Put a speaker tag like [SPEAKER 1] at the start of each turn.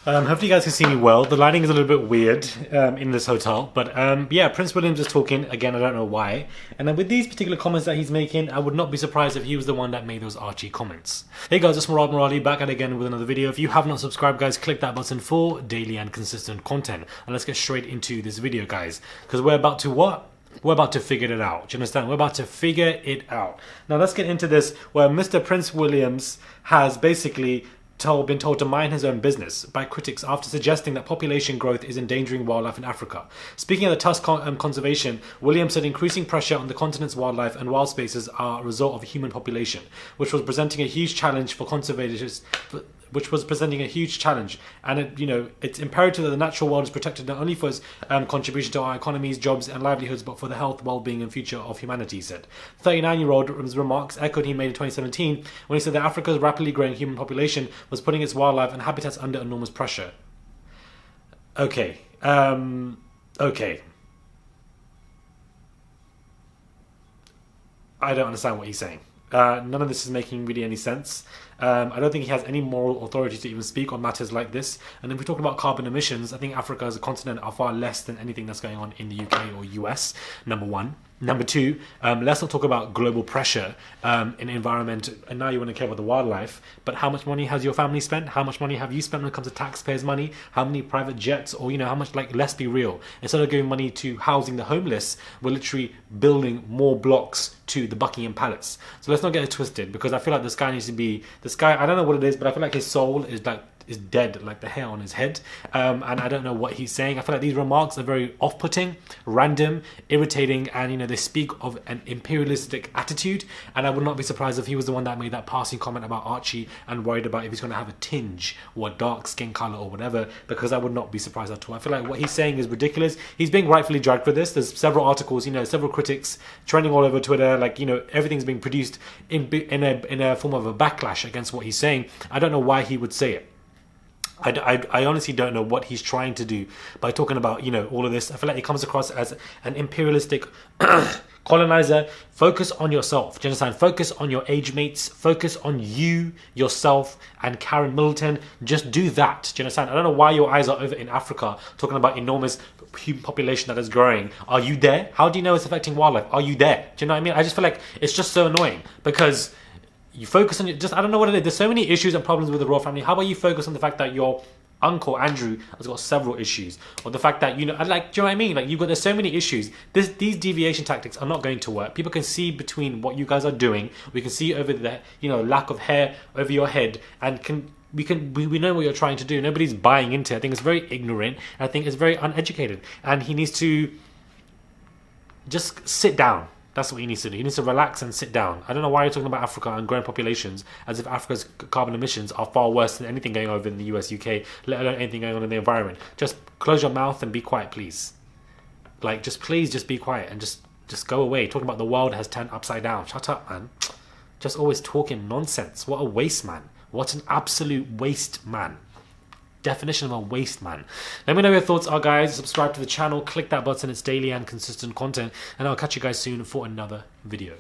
[SPEAKER 1] Hopefully you guys can see me well. The lighting is a little bit weird in this hotel. But yeah, Prince Williams is talking. Again, I don't know why. And then with these particular comments that he's making, I would not be surprised if he was the one that made those Archie comments. Hey guys, it's Murad Murali back at it again with another video. If you have not subscribed, guys, click that button for daily and consistent content. And let's get straight into this video, guys. Because we're about to what? We're about to figure it out. Do you understand? We're about to figure it out. Now let's get into this where Mr. Prince Williams has basically been told to mind his own business by critics after suggesting that population growth is endangering wildlife in Africa. Speaking of the Tusk Conservation, Williams said increasing pressure on the continent's wildlife and wild spaces are a result of human population, which was presenting a huge challenge for conservators. And it's imperative that the natural world is protected not only for its contribution to our economies, jobs and livelihoods, but for the health, well-being and future of humanity, he said. 39-year-old's remarks echoed he made in 2017 when he said that Africa's rapidly growing human population was putting its wildlife and habitats under enormous pressure. Okay. Okay. I don't understand what he's saying. None of this is making really any sense. I don't think he has any moral authority to even speak on matters like this. And if we talk about carbon emissions, I think Africa as a continent are far less than anything that's going on in the UK or US, number one. Number two, let's not talk about global pressure in the environment, and now you want to care about the wildlife, but how much money has your family spent? How much money have you spent when it comes to taxpayers' money? How many private jets? Or, how much, let's be real. Instead of giving money to housing the homeless, we're literally building more blocks to the Buckingham Palace. So let's not get it twisted, because I feel like this guy needs to be, I don't know what it is, but I feel like his soul is dead, like the hair on his head, and I don't know what he's saying. I feel like these remarks are very off-putting, random, irritating, and they speak of an imperialistic attitude, and I would not be surprised if he was the one that made that passing comment about Archie and worried about if he's going to have a tinge or a dark skin color or whatever, because I would not be surprised at all. I feel like what he's saying is ridiculous. He's being rightfully dragged for this. There's several articles, several critics trending all over Twitter, everything's being produced in a form of a backlash against what he's saying. I don't know why he would say it. I honestly don't know what he's trying to do by talking about, all of this. I feel like he comes across as an imperialistic colonizer. Focus on yourself. Do you understand? Focus on your age mates. Focus on you, yourself, and Karen Middleton. Just do that. Do you understand? I don't know why your eyes are over in Africa talking about enormous human population that is growing. Are you there? How do you know it's affecting wildlife? Are you there? Do you know what I mean? I just feel like it's just so annoying because you focus on I don't know what it is. There's so many issues and problems with the royal family. How about you focus on the fact that your uncle Andrew has got several issues, or the fact that do you know what I mean? There's so many issues. These deviation tactics are not going to work. People can see between what you guys are doing. We can see over the lack of hair over your head, and we know what you're trying to do. Nobody's buying into it. I think it's very ignorant. I think it's very uneducated, and he needs to just sit down. That's what he needs to do. He needs to relax and sit down. I don't know why you're talking about Africa and growing populations as if Africa's carbon emissions are far worse than anything going on over in the US, UK, let alone anything going on in the environment. Just close your mouth and be quiet, please. Please just be quiet and just go away. Talking about the world has turned upside down. Shut up, man. Just always talking nonsense. What a waste, man. What an absolute waste, man. Definition of a waste, man. Let me know your thoughts are, guys. Subscribe to the channel, click that button. It's daily and consistent content, and I'll catch you guys soon for another video.